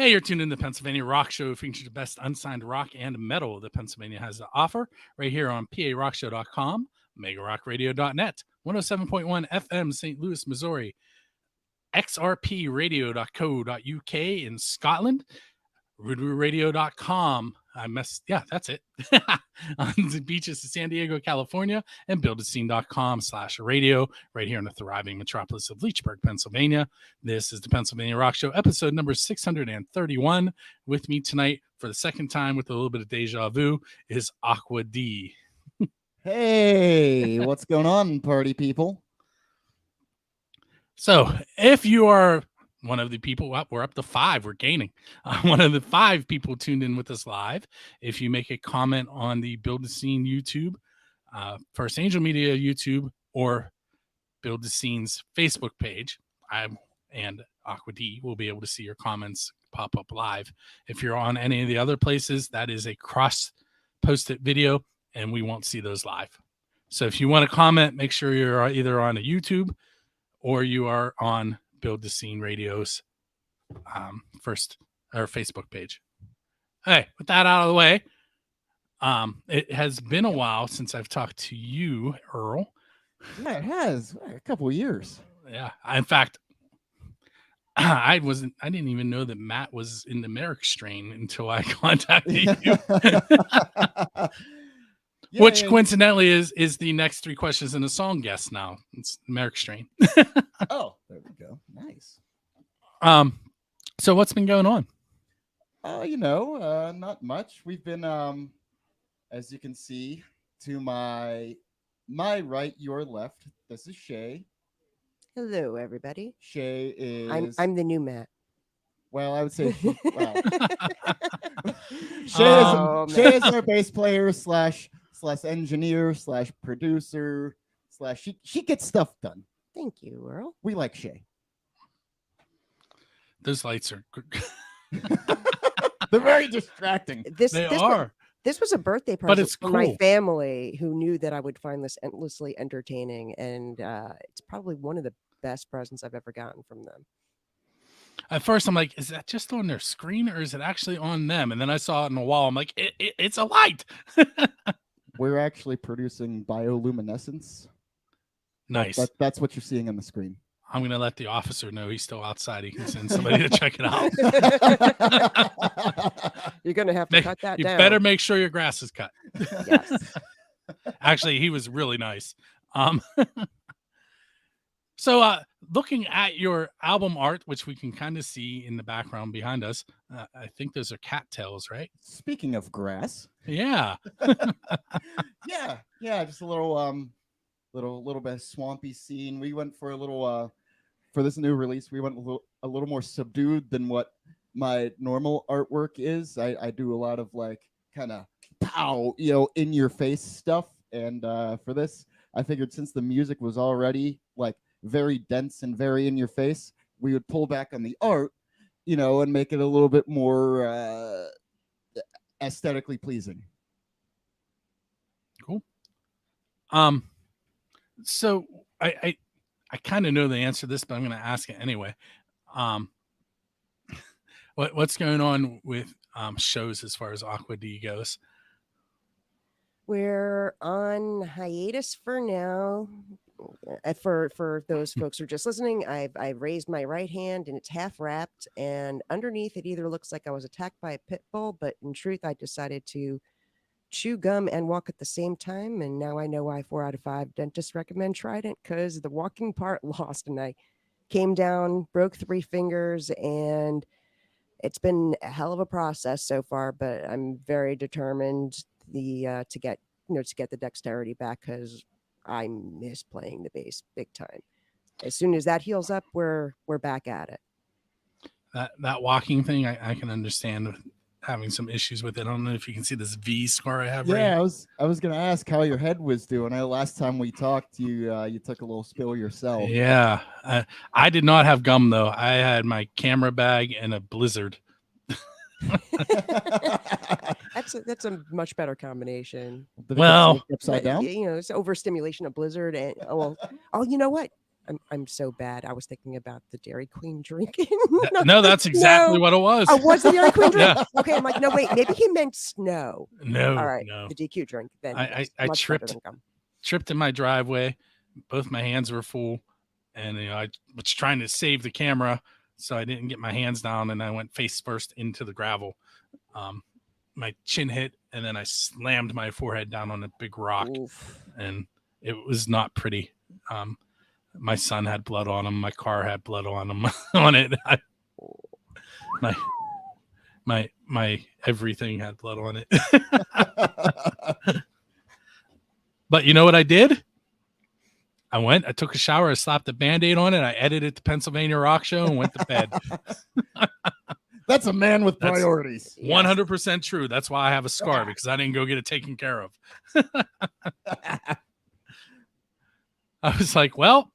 Hey, you're tuned in to the Pennsylvania Rock Show, featuring the best unsigned rock and metal that Pennsylvania has to offer, right here on PARockShow.com, MegaRockRadio.net, 107.1 FM, St. Louis, Missouri, XRPRadio.co.uk in Scotland, RootRooRadio.com. That's it. On the beaches of San Diego, California, and buildascene.com/radio, right here in the thriving metropolis of Leechburg, Pennsylvania. This is the Pennsylvania Rock Show, episode number 631. With me tonight for the second time with a little bit of deja vu is Aqua D. Hey, what's going on, party people? So if you are one of the people, we're up to 5, we're gaining. One of the 5 people tuned in with us live. If you make a comment on the Build the Scene YouTube, First Angel Media YouTube, or Build the Scene's Facebook page, I and Aqua D will be able to see your comments pop up live. If you're on any of the other places, that is a cross-posted video, and we won't see those live. So if you want to comment, make sure you're either on a YouTube or you are on Build the Scene Radio's first or Facebook page. Hey, with that out of the way, it has been a while since I've talked to you, Earl. Yeah, it has a couple of years. Yeah, in fact, I didn't even know that Matt was in the Merrick strain until I contacted you. Yeah, which coincidentally is the next 3 questions in the song guest now. It's Merrick strain. Oh, there we go. Nice. So what's been going on? Not much. We've been as you can see, to my right, your left. This is Shay. Hello, everybody. Shay is I'm the new Matt. Well, I would say Shay is our bass player slash engineer / producer / she gets stuff done. Thank you, Earl. We like Shay. Those lights are they're very distracting. This was a birthday present for my family, who knew that I would find this endlessly entertaining, and it's probably one of the best presents I've ever gotten from them. At first, I'm like, is that just on their screen or is it actually on them? And then I saw it on the wall. I'm like, it's a light. We're actually producing bioluminescence. Nice. That's what you're seeing on the screen. I'm going to let the officer know he's still outside. He can send somebody to check it out. You're going to have to cut that down. You better make sure your grass is cut. Yes. Actually, he was really nice. So looking at your album art, which we can kind of see in the background behind us, I think those are cattails, right? Speaking of grass. Yeah. yeah, just a little bit of swampy scene. We went for a little for this new release, we went a little more subdued than what my normal artwork is. I do a lot of like kind of pow, in your face stuff. And for this, I figured since the music was already like very dense and very in your face, we would pull back on the art, and make it a little bit more aesthetically pleasing. Cool. So I kind of know the answer to this, but I'm going to ask it anyway. What's going on with shows as far as Aqua D goes? We're on hiatus for now. For those folks who are just listening, I've raised my right hand and it's half wrapped, and underneath it either looks like I was attacked by a pit bull, but in truth, I decided to chew gum and walk at the same time. And now I know why 4 out of 5 dentists recommend Trident, because the walking part lost, and I came down, broke 3 fingers, and it's been a hell of a process so far, but I'm very determined to get the dexterity back, because I miss playing the bass big time. As soon as that heals up, we're back at it. That walking thing, I can understand having some issues with it. I don't know if you can see this V scar I have. Yeah, right. I was gonna ask how your head was doing. I know last time we talked, you took a little spill yourself. Yeah, I did not have gum though. I had my camera bag and a blizzard. That's a much better combination. Well, upside down. It's overstimulation of blizzard, and you know what? I'm so bad. I was thinking about the Dairy Queen drinking. No, that's exactly what it was. Oh, was the Dairy Queen drink? Yeah. Okay, I'm like, no, wait, maybe he meant snow. No, All right, no. the DQ drink. Then I much better tripped than gum. tripped in my driveway. Both my hands were full, and I was trying to save the camera, so I didn't get my hands down, and I went face first into the gravel. My chin hit, and then I slammed my forehead down on a big rock, Oof. and it was not pretty. My son had blood on him. My car had blood on him on it. My everything had blood on it. But you know what I did? I took a shower, I slapped a Band-Aid on it, I edited the Pennsylvania Rock Show and went to bed. That's a man with That's priorities. 100% true. That's why I have a scar, because I didn't go get it taken care of. I was like, well,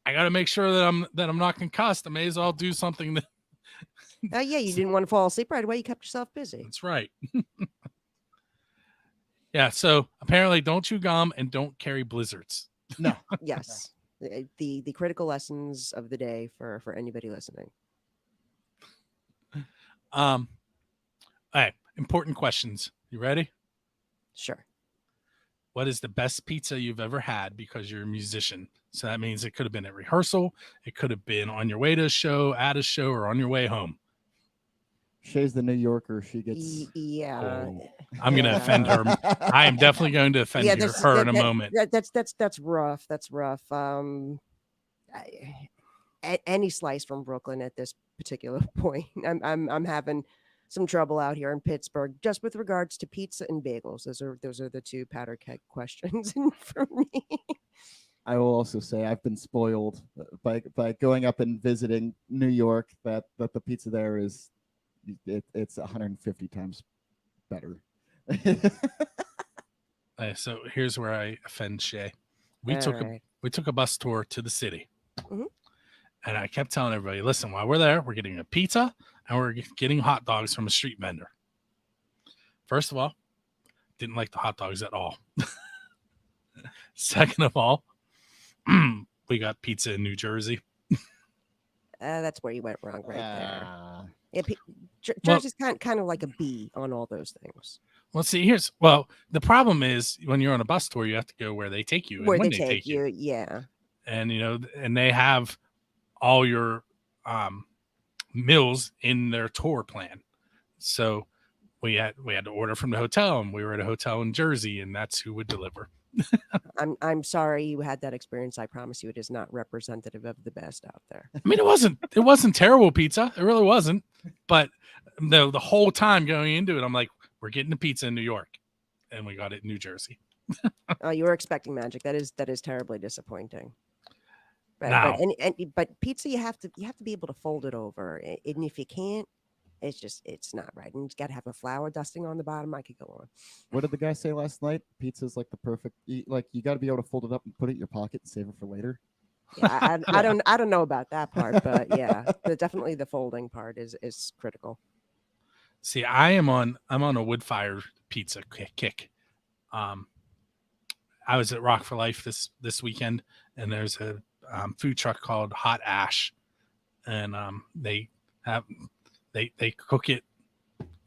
I got to make sure that I'm not concussed. I may as well do something that. Yeah, you didn't want to fall asleep right away. You kept yourself busy. That's right. Yeah. So apparently, don't chew gum and don't carry blizzards. No. Yes, the critical lessons of the day for anybody listening. All right. Important questions. You ready? Sure. What is the best pizza you've ever had because you're a musician? So that means it could have been at rehearsal, it could have been on your way to a show, at a show, or on your way home. Shay's the New Yorker. She gets. Yeah. Oh, I'm going to offend her. I am definitely going to offend her in a moment. That's rough. That's rough. Any slice from Brooklyn at this particular point. I'm having some trouble out here in Pittsburgh just with regards to pizza and bagels. Those are the two powder keg questions for me. I will also say I've been spoiled by going up and visiting New York. That the pizza there is it's 150 times better. So here's where I offend Shay. We took a bus tour to the city, Mhm. and I kept telling everybody, listen, while we're there, we're getting a pizza and we're getting hot dogs from a street vendor. First of all, didn't like the hot dogs at all. Second of all, we got pizza in New Jersey. That's where you went wrong right there. Yeah, Well- Jersey's kind of like a B on all those things. Well, see, the problem is when you're on a bus tour, you have to go where they take you. And Where when they take you, yeah. And, and they have all your meals in their tour plan. So we had to order from the hotel, and we were at a hotel in Jersey, and that's who would deliver. I'm sorry you had that experience. I promise you it is not representative of the best out there. I mean, it wasn't terrible pizza. It really wasn't. But the whole time going into it, I'm like, we're getting the pizza in New York, and we got it in New Jersey. You were expecting magic. That is terribly disappointing. But pizza, you have to be able to fold it over, and if you can't, it's not right. And you got to have a flour dusting on the bottom. I could go on. What did the guy say last night? Pizza's like the perfect. Like you got to be able to fold it up and put it in your pocket and save it for later. Yeah, I don't know about that part, but yeah, definitely the folding part is critical. See, I'm on a wood fire pizza kick. I was at Rock for Life this weekend, and there's a food truck called Hot Ash, and they cook it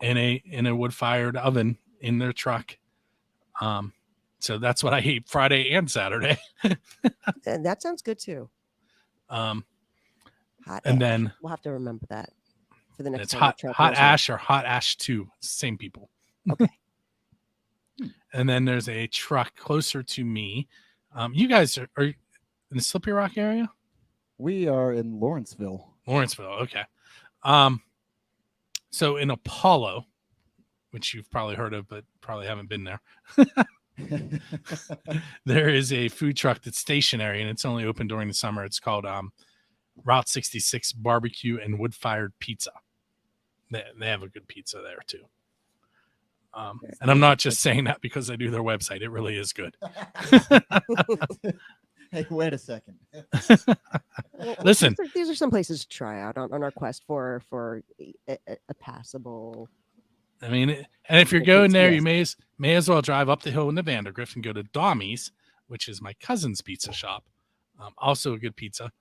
in a wood fired oven in their truck. So that's what I ate Friday and Saturday. And that sounds good too. Hot ash. Then we'll have to remember that for the next it's time. hot ash or Hot Ash 2, same people. Okay. And then there's a truck closer to me. You guys are in the Slippery Rock area? We are in Lawrenceville. Okay. So in Apollo, which you've probably heard of, but probably haven't been there, there is a food truck that's stationary, and it's only open during the summer. It's called Route 66 Barbecue and Wood-Fired Pizza. They have a good pizza there too. And I'm not just saying that because I do their website. It really is good. Hey, wait a second. Listen, these are some places to try out on our quest for a passable. I mean, and if you're going there, you may as well drive up the hill in the Vandergrift and go to Dommy's, which is my cousin's pizza shop. Also a good pizza.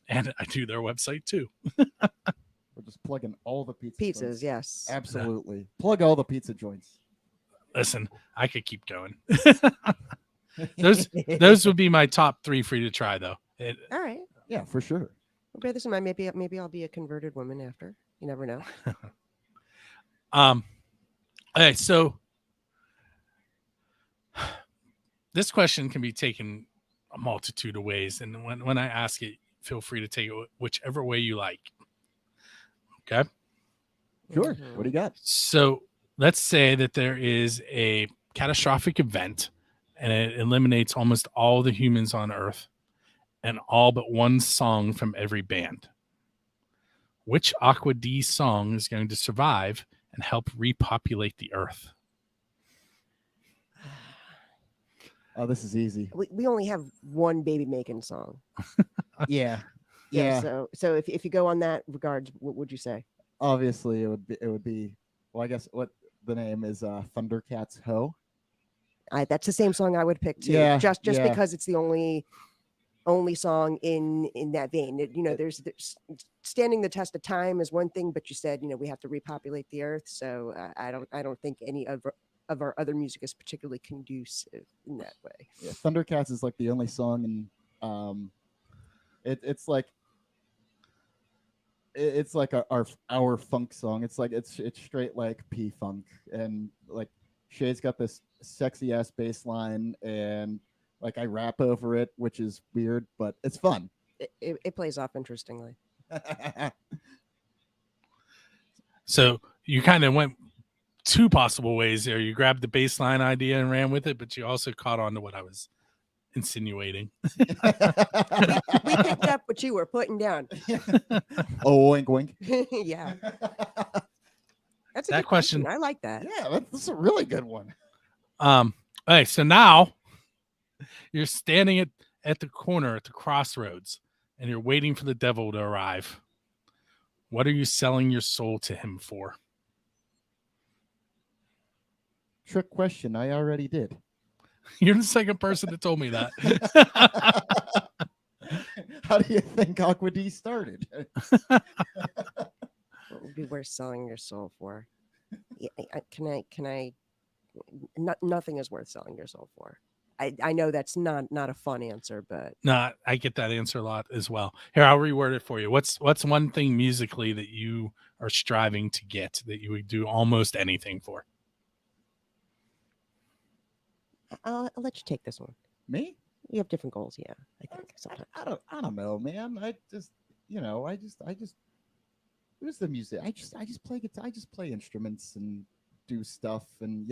And I do their website too. We're just plugging all the pizzas. Pizzas, yes. Absolutely. Plug all the pizza joints. Listen, I could keep going. Those would be my top 3 for you to try, though. All right. Yeah, for sure. I'll bear this in mind. Maybe I'll be a converted woman after. You never know. Okay, so this question can be taken a multitude of ways, and when I ask it, feel free to take it whichever way you like. Okay. Sure. What do you got? So let's say that there is a catastrophic event and it eliminates almost all the humans on Earth and all but one song from every band. Which Aqua D song is going to survive and help repopulate the Earth? Oh, this is easy. We only have one baby making song. Yeah. So if you go on that regards, what would you say? Obviously, it would be. Well, I guess what the name is. Thundercats Ho. That's the same song I would pick too. Yeah, Just yeah. because it's the only song in that vein. There's standing the test of time is one thing, but you said we have to repopulate the Earth. So I don't think any of our other music is particularly conducive in that way. Yeah, Thundercats is like the only song, and it's like our funk song. It's like it's straight like P funk, and like Shay's got this sexy ass bass line, and like I rap over it, which is weird, but it's fun. It plays off interestingly. So you kind of went 2 possible ways there. You grabbed the baseline idea and ran with it, but you also caught on to what I was insinuating. We picked up what you were putting down. Oh, oink oink. Yeah. That's a That good question. I like that. Yeah, that's a really good one. Okay, so now you're standing at the corner at the crossroads and you're waiting for the devil to arrive. What are you selling your soul to him for? Trick question. I already did. You're the second person that told me that. How do you think Aqua D started? What would be worth selling your soul for? Yeah, can I? Nothing is worth selling your soul for. I know that's not a fun answer, but No, I get that answer a lot as well. Here, I'll reword it for you. What's one thing musically that you are striving to get that you would do almost anything for? I'll let you take this one. Me? You have different goals, yeah. I think sometimes. I don't know, man. I just who's the music? I just play guitar. I just play instruments and do stuff, and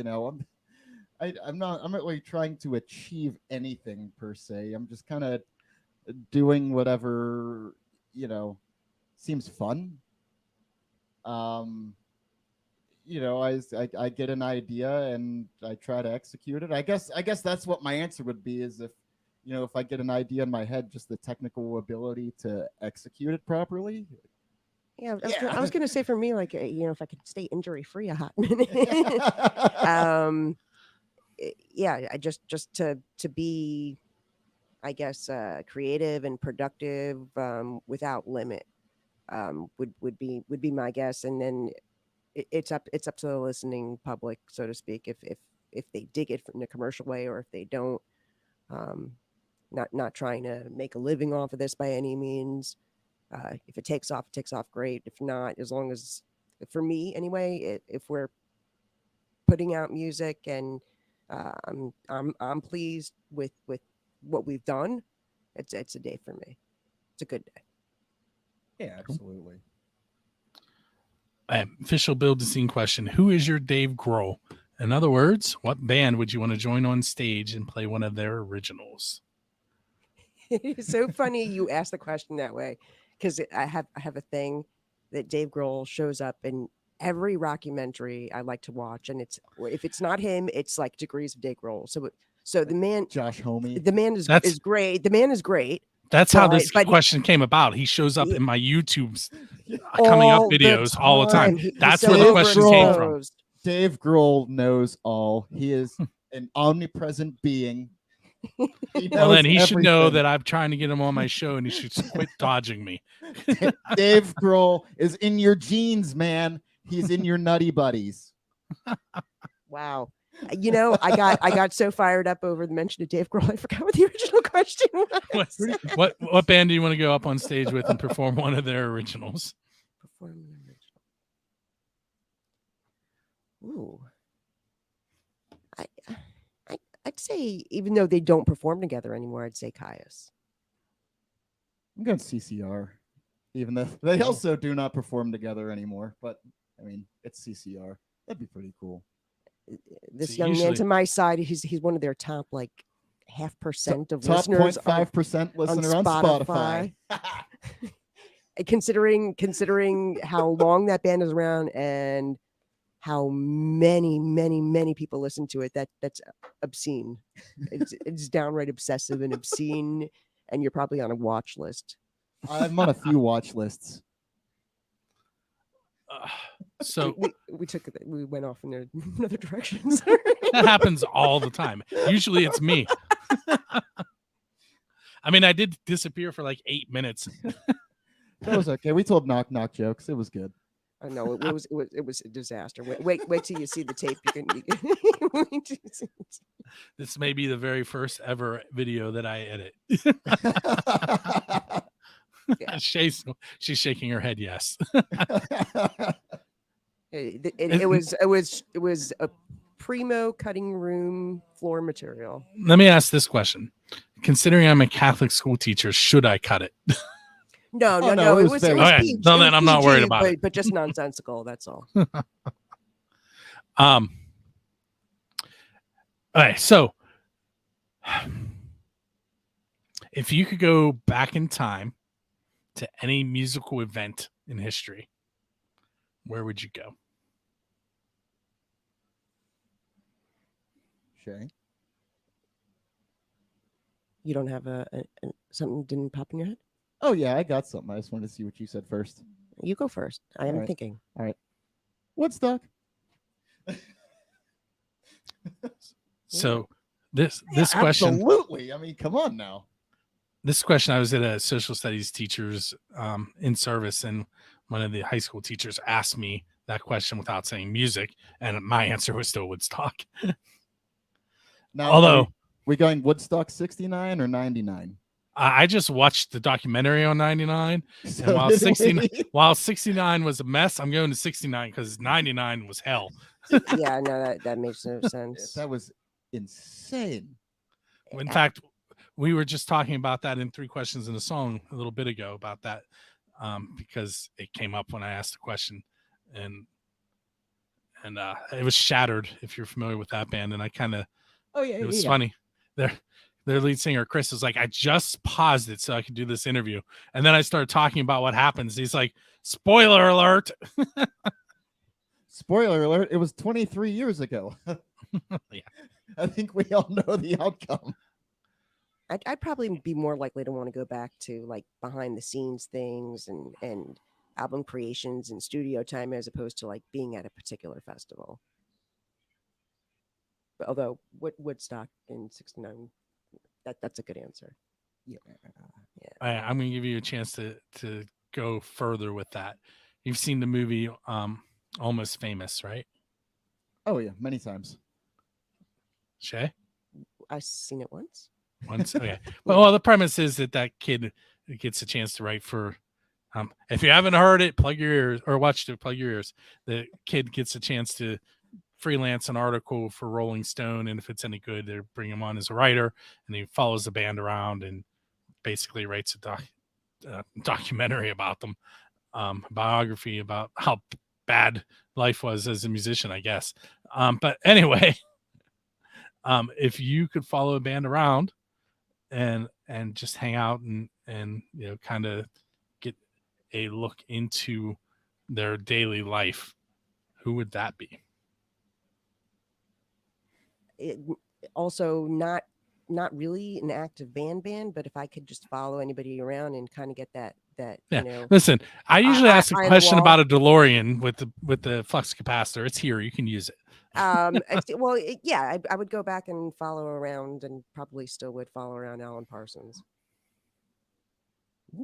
I'm not really trying to achieve anything per se. I'm just kind of doing whatever seems fun. I get an idea and I try to execute it. I guess that's what my answer would be, is if I get an idea in my head, just the technical ability to execute it properly. Yeah, I was gonna say for me, like if I could stay injury free a hot minute. Yeah, I just to be, I guess, creative and productive without limit would be my guess, and then it's up to the listening public, so to speak, if they dig it in a commercial way or if they don't. Not trying to make a living off of this by any means. If it takes off great. If not, as long as, for me anyway, if we're putting out music and I'm pleased with what we've done, it's a day for me. It's a good day. Yeah, absolutely. Official build the scene question: who is your Dave Grohl? In other words, what band would you want to join on stage and play one of their originals? It's so funny you asked the question that way, because I have a thing that Dave Grohl shows up in every rockumentary I like to watch, and if it's not him, it's like Degrees of Dave Grohl. So the man, Josh Homme, the man is great. The man is great. That's how this question came about. He shows up in my YouTube's coming up videos all the time. That's where the question came from. Dave Grohl knows all. He is an omnipresent being. Well, then he should know everything. that I'm trying to get him on my show, and he should quit dodging me. Dave Grohl is in your genes, man. He's in your nutty buddies. Wow. I got so fired up over the mention of Dave Grohl, I forgot what the original question was. What band do you want to go up on stage with and perform one of their originals? Perform an original. Ooh. I'd say, even though they don't perform together anymore, I'd say Caius. I'm going CCR, even though they also do not perform together anymore. But I mean, it's CCR. That'd be pretty cool. This young man to my side, he's one of their top 0.5% of top listeners. 0.5% listener on Spotify. Considering how long that band is around and how many people listen to it, that's obscene. It's downright obsessive and obscene, and you're probably on a watch list. I'm on a few watch lists. So we went off in another direction. That happens all the time. Usually it's me. I mean, I did disappear for 8 minutes. That was okay. We told knock jokes. It was good. I know it was a disaster. Wait till you see the tape. This may be the very first ever video that I edit. Yeah. She's shaking her head yes. It was a primo cutting room floor material. Let me ask this question. Considering I'm a Catholic school teacher, should I cut it? No. it was very- Okay. PG, No, then I'm not worried about it. But just nonsensical. That's all. All right. So if you could go back in time to any musical event in history, where would you go? Shay? You don't have something didn't pop in your head? Oh, yeah, I got something. I just wanted to see what you said first. You go first. I am All right. thinking. All right. Woodstock. So this question, Absolutely. I mean, come on now. this question, I was at a social studies teacher's in service, and one of the high school teachers asked me that question without saying music, and my answer was still Woodstock. Now, Although we going Woodstock 69 or 99? I just watched the documentary on 99, So and did while 69 was a mess, I'm going to 69 because 99 was hell. Yeah, no, that makes no sense. That was insane. In fact, we were just talking about that in 3 Questions in a Song a little bit ago about that, because it came up when I asked the question, and it was Shattered, if you're familiar with that band, and I kind of, it was funny. Their lead singer Chris is like, I just paused it so I could do this interview, and then I started talking about what happens. He's like, spoiler alert. Spoiler alert, it was 23 years ago. Yeah. I think we all know the outcome. I'd probably be more likely to want to go back to behind the scenes things and album creations and studio time as opposed to being at a particular festival. But although Woodstock in 69, that's a good answer. Yeah. I'm going to give you a chance to go further with that. You've seen the movie Almost Famous, right? Oh, yeah, many times. Shay? I've seen it once. Okay. Well, the premise is that kid gets a chance to write for, if you haven't heard it, plug your ears, or watched it, plug your ears. The kid gets a chance to freelance an article for Rolling Stone, and if it's any good, they bring him on as a writer, and he follows the band around and basically writes a documentary about them, biography about how bad life was as a musician, I guess. But anyway, if you could follow a band around and just hang out and kind of get a look into their daily life, who would that be? It, also not not really an active band, but if I could just follow anybody around and kind of get that Yeah. you know, Listen, I usually ask a eye on the question wall. about a DeLorean with the flux capacitor. It's here. You can use it. Yeah, I would go back and follow around, and probably still would follow around Alan Parsons.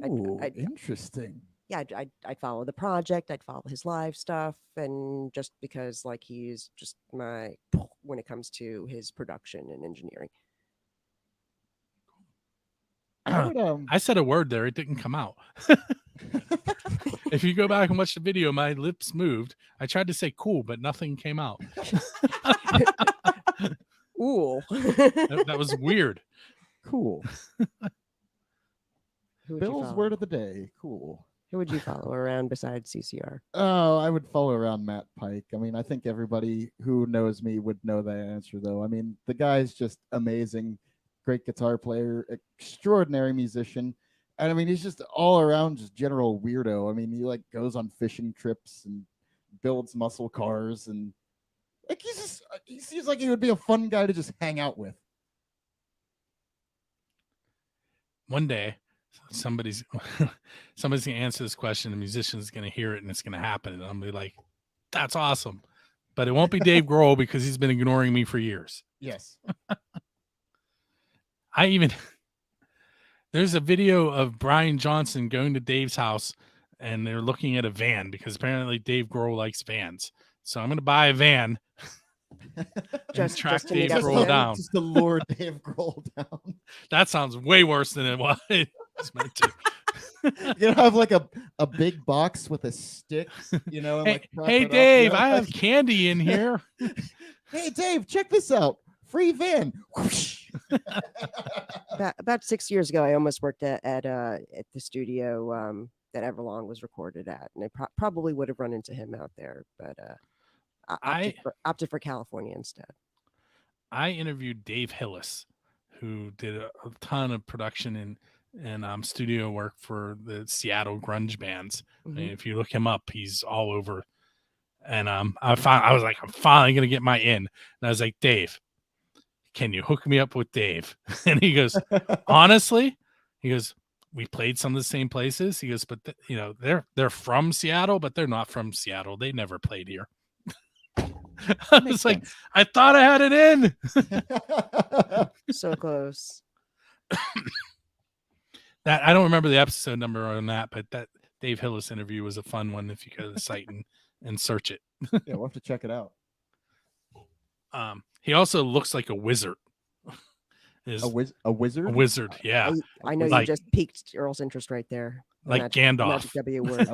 Ooh, I'd- interesting. Yeah, I'd follow the project, I'd follow his live stuff, and just because like he's just my when it comes to his production and engineering. I said a word there. It didn't come out. If you go back and watch the video, my lips moved. I tried to say cool, but nothing came out. Ooh. That was weird. Cool. Who would you Bill's follow? word of the day. Cool. Who would you follow around besides CCR? Oh, I would follow around Matt Pike. I mean, I think everybody who knows me would know that answer, though. I mean, the guy's just amazing, great guitar player, extraordinary musician. And I mean, he's just all around just general weirdo. I mean, he like goes on fishing trips and builds muscle cars, and like he seems like he would be a fun guy to just hang out with. One day, somebody's gonna answer this question. A musician's gonna hear it, and it's gonna happen. And I'm gonna be like, "That's awesome," but it won't be Dave Grohl because he's been ignoring me for years. Yes. There's a video of Brian Johnson going to Dave's house, and they're looking at a van because apparently Dave Grohl likes vans. So I'm gonna buy a van. Just track to Dave meet up Grohl with him? down. Just to lure Dave Grohl down. That sounds way worse than it was. It's meant to. You have like a big box with a stick, you know. And, like, prop Hey it up, Dave, you know, I have like, candy in here. hey Dave, check this out. Free van. Whoosh. About 6 years ago, I almost worked at the studio that Everlong was recorded at, and I probably would have run into him out there, but I opted for California instead. I interviewed Dave Hillis, who did a ton of production and studio work for the Seattle grunge bands. Mhm. And if you look him up, he's all over. And I was like, I'm finally gonna get my in. And I was like, Dave, can you hook me up with Dave? And he goes, honestly, he goes, we played some of the same places. He goes, but they're from Seattle, but they're not from Seattle. They never played here. I was like, I thought I had it in. So close. That I don't remember the episode number on that, but that Dave Hillis interview was a fun one if you go to the site and search it. Yeah, we'll have to check it out. He also looks like a wizard. A wizard? A wizard, yeah. I know you just piqued Earl's interest right there. Like Gandalf. Magic W word.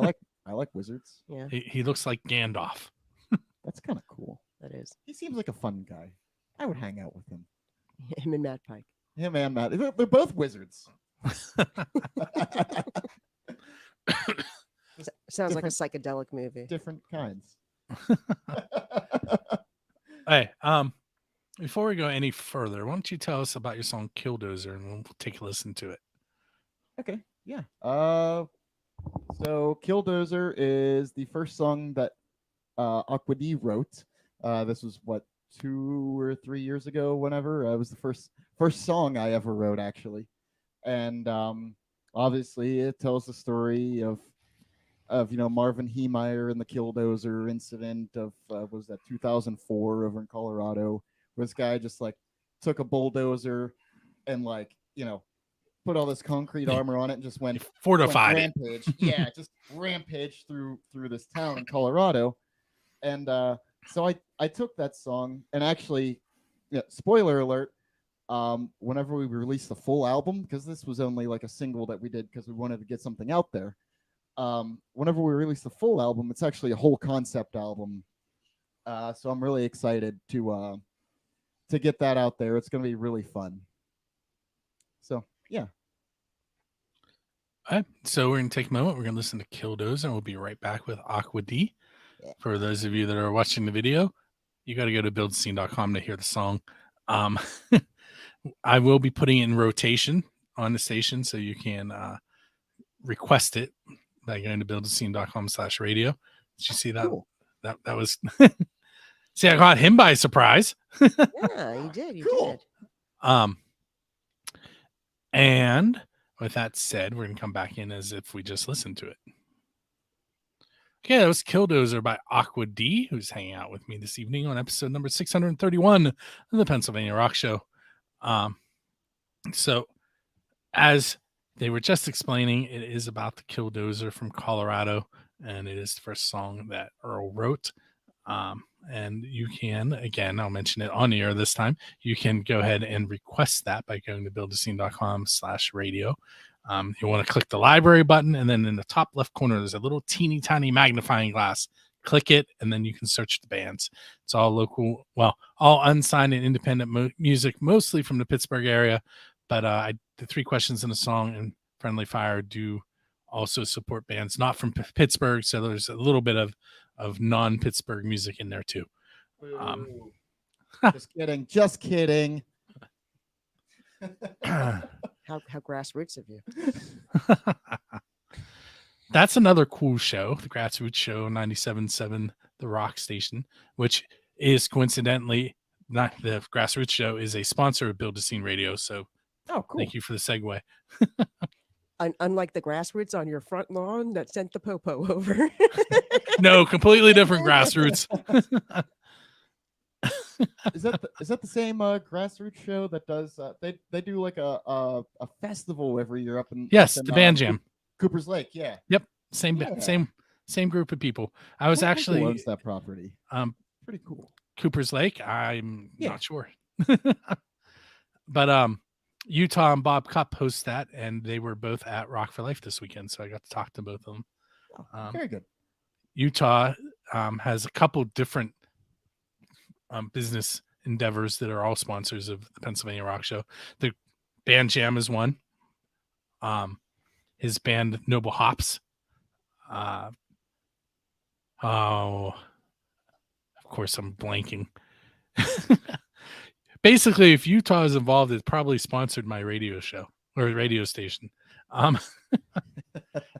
I like wizards. Yeah, He looks like Gandalf. That's kind of cool. that is He seems like a fun guy. I would hang out with him. him and Matt Pike. Him and Matt. They're both wizards. Sounds like a psychedelic movie. Different kinds. Hey, before we go any further, why don't you tell us about your song Killdozer and we'll take a listen to it. Okay, yeah. So Killdozer is the first song that Aqua D wrote. This was 2 or 3 years ago, whenever. It was the first song I ever wrote, actually. And obviously it tells the story of Marvin Heemeyer and the Killdozer incident of was that 2004 over in Colorado, where this guy just like took a bulldozer and put all this concrete armor on it and just went fortified rampage. Yeah, just rampage through this town in Colorado. And so I took that song and actually, spoiler alert, whenever we released the full album, because this was only like a single that we did because we wanted to get something out there. Whenever we release the full album, it's actually a whole concept album. So I'm really excited to get that out there. It's going to be really fun. So, yeah. All right. So we're going to take a moment. We're going to listen to Killdozer and we'll be right back with Aqua D. Yeah. For those of you that are watching the video, you got to go to buildscene.com to hear the song. I will be putting it in rotation on the station so you can request it by going to buildscene.com/radio. Did you see that? Cool. That was see, I got him by surprise. Yeah, you did. You Cool. did. And with that said, we're going to come back in as if we just listened to it. Okay, that was Killdozer by Aqua D, who's hanging out with me this evening on episode number 631 of the Pennsylvania Rock Show. So, as they were just explaining, it is about the Killdozer from Colorado, and it is the first song that Earl wrote. And you can, again, I'll mention it on the air this time, you can go ahead and request that by going to buildascene.com/radio. You want to click the library button, and then in the top left corner, there's a little teeny tiny magnifying glass. Click it, and then you can search the bands. It's all local, well, all unsigned and independent music, mostly from the Pittsburgh area. But the 3 questions in the song and Friendly Fire do also support bands not from Pittsburgh, so there's a little bit of non-Pittsburgh music in there too. Just kidding. How grassroots of you. That's another cool show, the Grassroots Show 97.7 The Rock Station, which is coincidentally not the Grassroots Show is a sponsor of Build a Scene Radio. So cool. Thank you for the segue. Unlike the grassroots on your front lawn that sent the popo over. No, completely different grassroots. Is that the same grassroots show that does they do like a festival every year up in the Band Jam, Cooper's Lake? Yeah. Yep. Same group of people. I was actually owns that property. Pretty cool. Cooper's Lake. I'm not sure. But Utah and Bob Cupp host that, and they were both at Rock for Life this weekend, so I got to talk to both of them. Very good. Utah has a couple different business endeavors that are all sponsors of the Pennsylvania Rock Show. The Band Jam is one. His band Noble Hops. Of course I'm blanking. Basically, if Utah is involved, it probably sponsored my radio show or radio station. And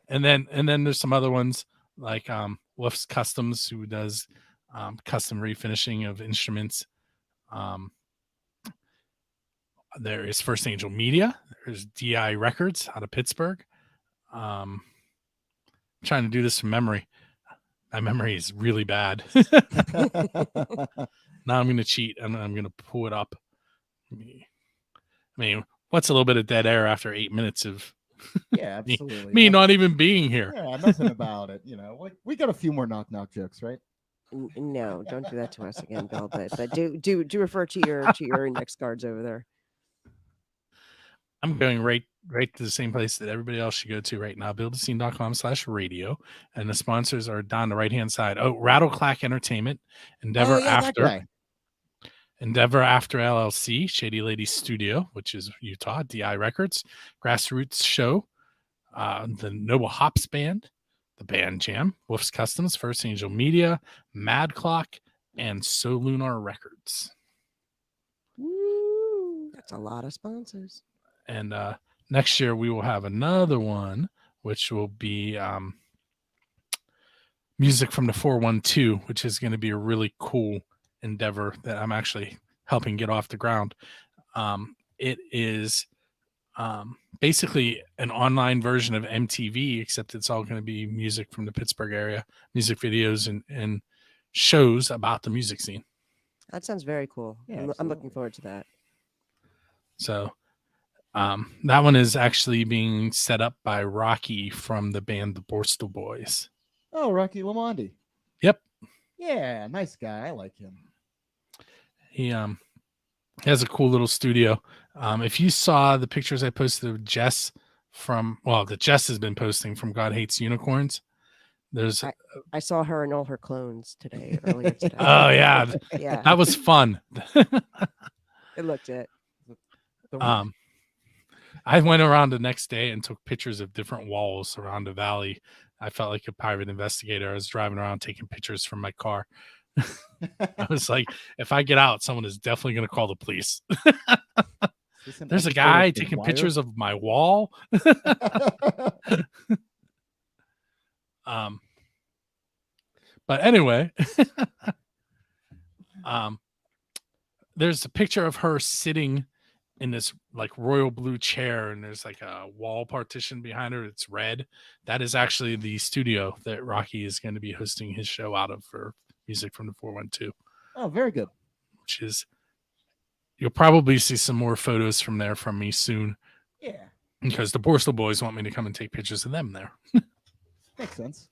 then there's some other ones like Wolf's Customs, who does custom refinishing of instruments. There is First Angel Media. There's DI Records out of Pittsburgh. I'm trying to do this from memory. My memory is really bad. Now I'm going to cheat and I'm going to pull it up. I mean, what's a little bit of dead air after 8 minutes of absolutely. me not even being here? Yeah, nothing about it. We got a few more knock jokes, right? No, don't do that to us again, Bill. But do refer to your index cards over there. I'm going right to the same place that everybody else should go to right now, buildascene.com/radio. And the sponsors are down the right-hand side. Rattle Clack Entertainment, Endeavor After LLC, Shady Lady Studio, which is Utah, DI Records, Grassroots Show, the Noble Hops Band, the Band Jam, Wolf's Customs, First Angel Media, Mad Clock, and So Lunar Records. Woo, that's a lot of sponsors. And next year we will have another one, which will be music from the 412, which is going to be a really cool endeavor that I'm actually helping get off the ground. It is basically an online version of MTV, except it's all going to be music from the Pittsburgh area, music videos and shows about the music scene. That sounds very cool. Yeah, I'm looking forward to that. So that one is actually being set up by Rocky from the band The Borstal Boys. Oh, Rocky Lamondi. Yep. Yeah, nice guy. I like him. He has a cool little studio. If you saw the pictures I posted of Jess that Jess has been posting from God Hates Unicorns, I saw her and all her clones earlier today. Oh yeah. Yeah. That was fun. It looked it. I went around the next day and took pictures of different walls around the valley. I felt like a private investigator. I was driving around taking pictures from my car. I was like, if I get out, someone is definitely going to call the police. There's a guy taking pictures of my wall. But anyway, there's a picture of her sitting in this like royal blue chair, and there's like a wall partition behind her. It's red. That is actually the studio that Rocky is going to be hosting his show out of for Music from the 412, Oh, very good. which is, you'll probably see some more photos from there from me soon, Yeah, because the Borstal Boys want me to come and take pictures of them there. makes sense.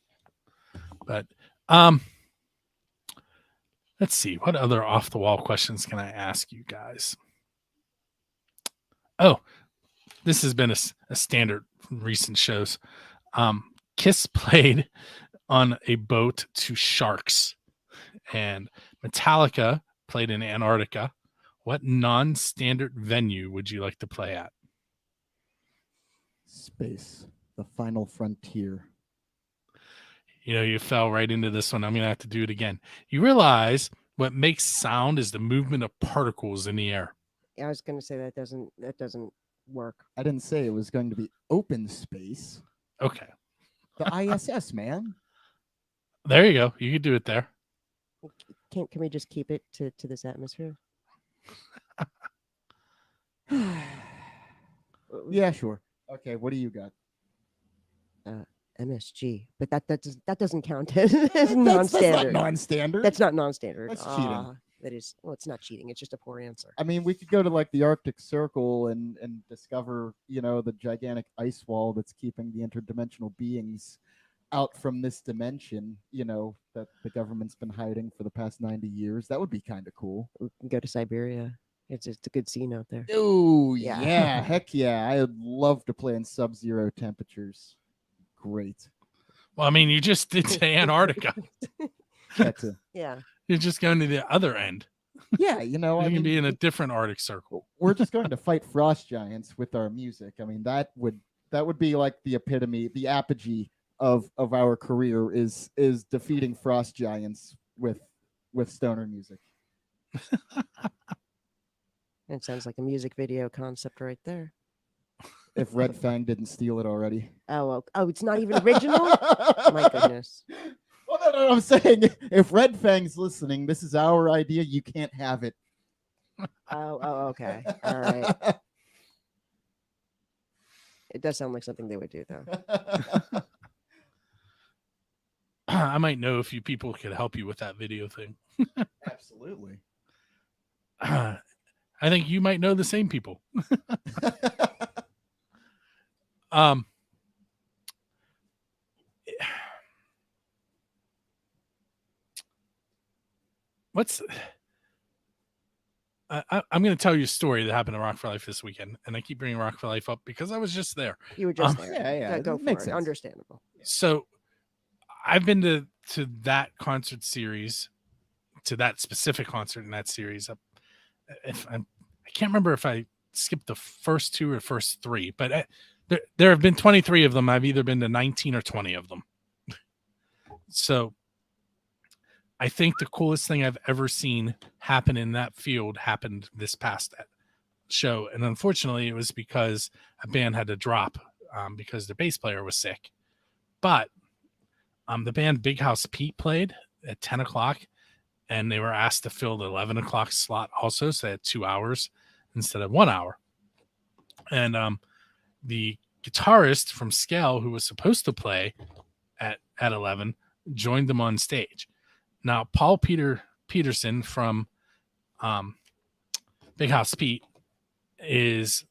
But let's see, what other off the wall questions can I ask you guys? Oh, this has been a standard from recent shows. Kiss played on a boat to sharks, and Metallica played in Antarctica. What non-standard venue would you like to play at? Space, the final frontier. You know, you fell right into this one. I'm going to have to do it again. You realize what makes sound is the movement of particles in the air. I was going to say that doesn't work. I didn't say it was going to be open space. Okay. The ISS, man. There you go. You could do it there. Can we just keep it to this atmosphere? Yeah, sure. Okay, what do you got? MSG, but that doesn't count as That's not non-standard. non-standard. That's not non-standard. That's cheating. That is, well, it's not cheating. It's just a poor answer. I mean, we could go to like the Arctic Circle and discover, you know, the gigantic ice wall that's keeping the interdimensional beings out from this dimension, you know, that the government's been hiding for the past 90 years. That would be kind of cool. We can go to Siberia. It's just a good scene out there. Oh, Yeah. yeah. Heck yeah. I would love to play in sub-zero temperatures. Great. Well, I mean, you just did to Antarctica. That's a, Yeah. You're just going to the other end. yeah, you know, You I can mean, be in a different Arctic Circle. we're just going to fight frost giants with our music. I mean, that would be like the epitome, the apogee of our career is defeating frost giants with stoner music. It sounds like a music video concept right there. If Red Fang didn't steal it already. Oh, it's not even original? My goodness. Well, no, I'm saying if Red Fang's listening, this is our idea. You can't have it. Oh, okay. All right. It does sound like something they would do, though. I might know a few people who could help you with that video thing. Absolutely. I think you might know the same people. I'm going to tell you a story that happened in Rock for Life this weekend, and I keep bringing Rock for Life up because I was just there. You were just there. Yeah, Go it for makes it. sense. Understandable. So I've been to that concert series, to that specific concert in that series. I can't remember if I skipped the first two or first three, but there have been 23 of them. I've either been to 19 or 20 of them. So I think the coolest thing I've ever seen happen in that field happened this past show. And unfortunately, it was because a band had to drop because their bass player was sick. But the band Big House Pete played at 10 o'clock, and they were asked to fill the 11 o'clock slot also. So they had 2 hours instead of 1 hour. And the guitarist from Scale, who was supposed to play at 11, joined them on stage. Now, Paul Peterson from Big House Pete is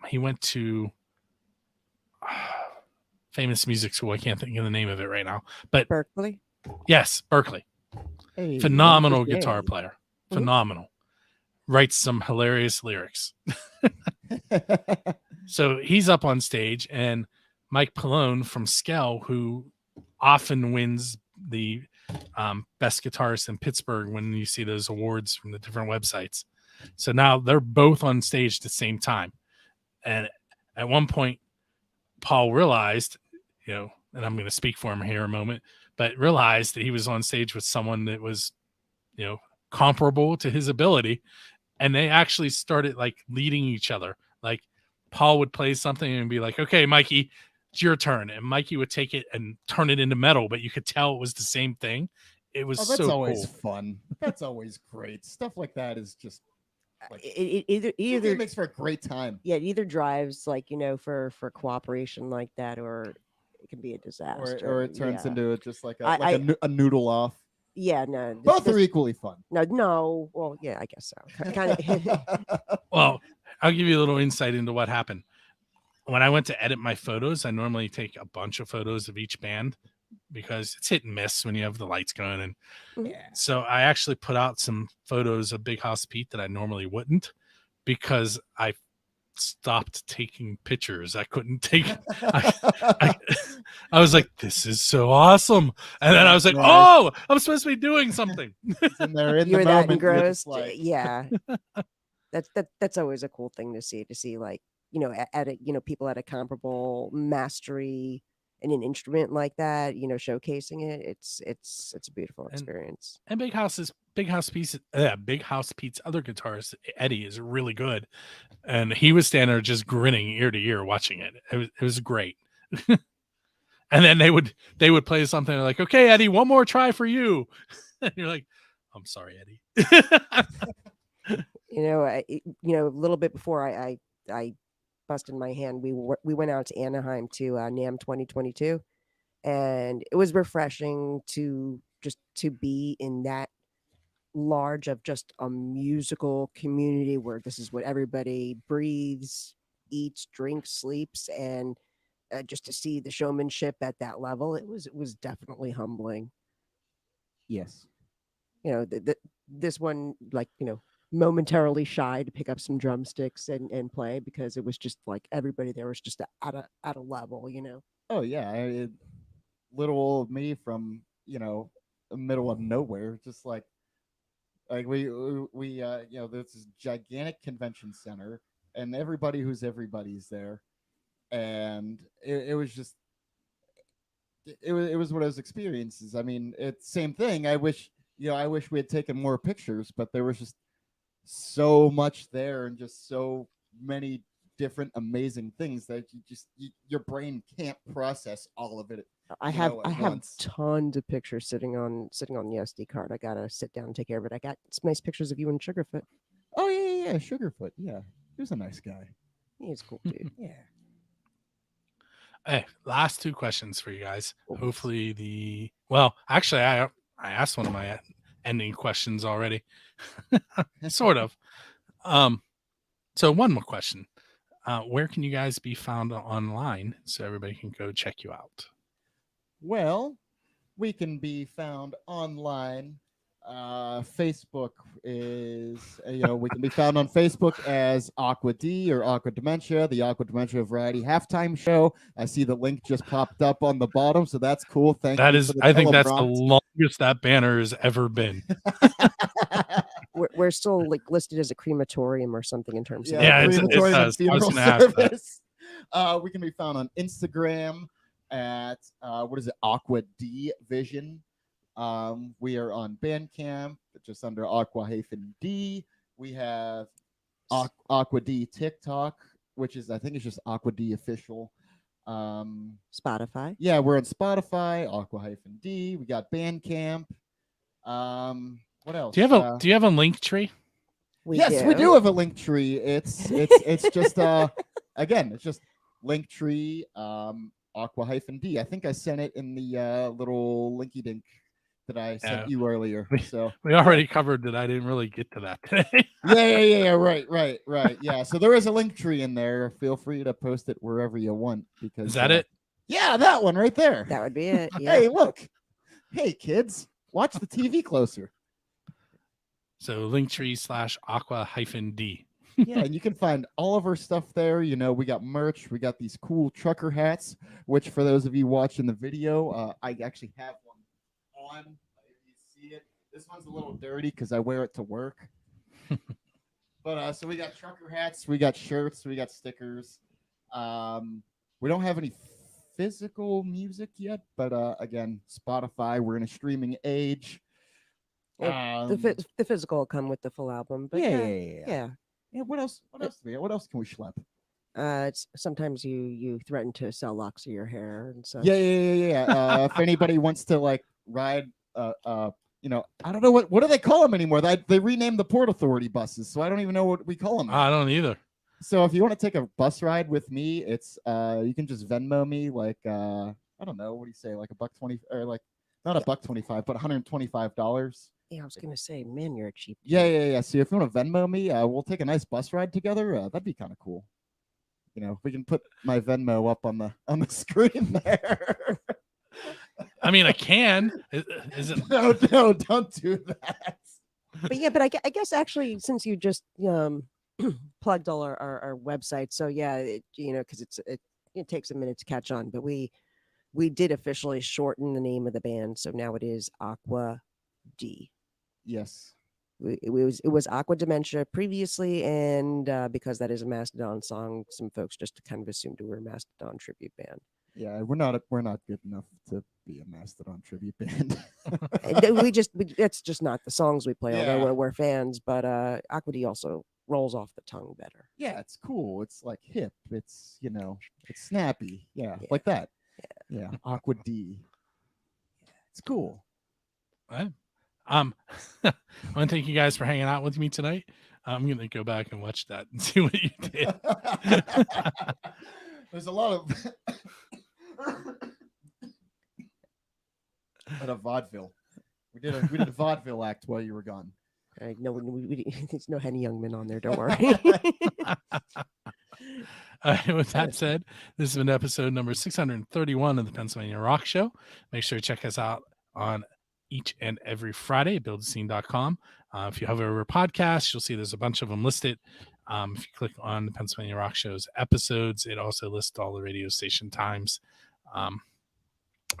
he went to famous music school. I can't think of the name of it right now, but Berkeley. yes, Berkeley. Hey, Phenomenal interesting. guitar player. Phenomenal. Writes some hilarious lyrics. So he's up on stage, and Mike Pallone from Skell, who often wins the best guitarist in Pittsburgh when you see those awards from the different websites. So now they're both on stage at the same time. And at one point, Paul realized, you know, and I'm going to speak for him here a moment, but realized that he was on stage with someone that was, you know, comparable to his ability. And they actually started like leading each other. Like Paul would play something and be like, okay, Mikey, it's your turn. And Mikey would take it and turn it into metal, but you could tell it was the same thing. It was that's so always cool. fun. That's always great. Stuff like that is just Like, Either it makes for a great time. yeah, it either drives like for cooperation like that, or it can be a disaster. Or it turns Yeah. into just like I- a noodle off. Yeah, no, Both are equally fun. no. Well, yeah, I guess so. Kind of. Well, I'll give you a little insight into what happened. When I went to edit my photos, I normally take a bunch of photos of each band because it's hit and miss when you have the lights going. And Yeah. so I actually put out some photos of Big House Pete that I normally wouldn't, because I stopped taking pictures. I couldn't take. I was like, "This is so awesome," and then I was like, Right. "Oh, I'm supposed to be doing something." And they're in You're the that moment. You're just engrossed. like, Yeah. That's always a cool thing to see like, at a, people at a comparable mastery in an instrument like that, showcasing it. It's a beautiful experience. And Big House Pete's other guitarist Eddie is really good, and he was standing there just grinning ear to ear watching it. It was great. And then they would play something like, "Okay, Eddie, one more try for you," and you're like, "I'm sorry, Eddie." A little bit before I busted my hand, we went out to Anaheim to NAMM 2022, and it was refreshing to be in that large of just a musical community where this is what everybody breathes, eats, drinks, sleeps, and just to see the showmanship at that level, it was definitely humbling. yes. This one, like, momentarily shy to pick up some drumsticks and play, because it was just like everybody there was just at a level. Oh yeah. Little old me from the middle of nowhere, just like there's this gigantic convention center, and everybody's there, and it was just it was one of those experiences. I mean, it's same thing. I wish we had taken more pictures, but there was just so much there, and just so many different amazing things that your brain can't process all of it. I have once. tons of pictures sitting on the SD card. I gotta sit down and take care of it. I got some nice pictures of you and Sugarfoot. Oh yeah, Sugarfoot. Yeah, he was a nice guy. He's cool, dude. Yeah. Hey, last two questions for you guys. Oh, Hopefully actually, I asked one of my ending questions already, sort of. So one more question. Where can you guys be found online so everybody can go check you out? Well, we can be found online. Facebook is, we can be found on Facebook as Aqua D or Aqua Dementia, the Aqua Dementia Variety Halftime Show. I see the link just popped up on the bottom, so that's cool. Thank you. I think that's the longest that banner has ever been. We're still like listed as a crematorium or something in terms of crematorium it and funeral service. We can be found on Instagram at Aqua D Vision. We are on Bandcamp, just under Aqua-D. We have Aqua D TikTok, which is, I think it's just Aqua D official. Spotify. Yeah, we're on Spotify, Aqua-D. We got Bandcamp. What else? Do you have a link tree? We do have a link tree. It's just again, it's just Linktree, Aqua-D. I think I sent it in the little linky dink that I sent you earlier. So we already covered that. I didn't really get to that today. yeah. Right. Yeah. So there is a link tree in there. Feel free to post it wherever you want, because is that it? Yeah, that one right there. That would be it. Yeah. Hey, look. Hey, kids, watch the TV closer. So Linktree /Aqua-D. Yeah, and you can find all of our stuff there. We got merch. We got these cool trucker hats, which for those of you watching the video, I actually have one on. If you see it, this one's a little dirty because I wear it to work. But so we got trucker hats, we got shirts, we got stickers. We don't have any physical music yet, but again, Spotify. We're in a streaming age. The physical will come with the full album. But yeah. What else? What else can we schlep? It's sometimes you threaten to sell locks of your hair, and so yeah. If anybody wants to like ride a I don't know what do they call them anymore. They renamed the Port Authority buses, so I don't even know what we call them. I don't either. So if you want to take a bus ride with me, it's you can just Venmo me like I don't know, what do you say, like $1.20 or like not $1.25, but $125. Yeah, I was gonna say, man, you're a cheap. Yeah. So if you want to Venmo me, we'll take a nice bus ride together. That'd be kind of cool. We can put my Venmo up on the screen there. I mean, I can. Is it? No, don't do that. But yeah, but I guess actually, since you just plugged all our website, so yeah, because it takes a minute to catch on, but we did officially shorten the name of the band, so now it is Aqua D. Yes. It was Aqua Dementia previously, and because that is a Mastodon song, some folks just kind of assumed we were a Mastodon tribute band. Yeah, we're not good enough to be a Mastodon tribute band. That's just not the songs we play, Yeah. although we're fans. But Aqua D also rolls off the tongue better. Yeah, it's cool. It's like hip. It's it's snappy. Yeah, like that. Yeah, Aqua D. It's cool. Right. I want to thank you guys for hanging out with me tonight. I'm gonna go back and watch that and see what you did. There's a lot of at a vaudeville. We did a vaudeville act while you were gone. No, there's no Henny Youngman on there. Don't worry. With that said, this has been episode number 631 of the Pennsylvania Rock Show. Make sure to check us out on each and every Friday at buildascene.com. If you hover over podcasts, you'll see there's a bunch of them listed. If you click on the Pennsylvania Rock Show's episodes, it also lists all the radio station times.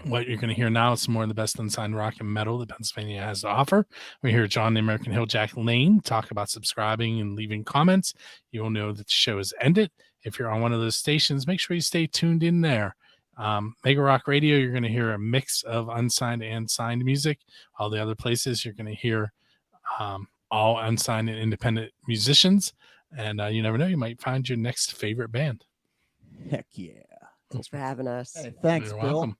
What you're going to hear now is some more of the best unsigned rock and metal that Pennsylvania has to offer. We hear John the American Hilljack Lane talk about subscribing and leaving comments. You will know that the show has ended. If you're on one of those stations, make sure you stay tuned in there. Mega Rock Radio, you're going to hear a mix of unsigned and signed music. All the other places, you're going to hear all unsigned and independent musicians. And you never know, you might find your next favorite band. Heck yeah. Thanks for having us. Hey, thanks, You're Bill. welcome.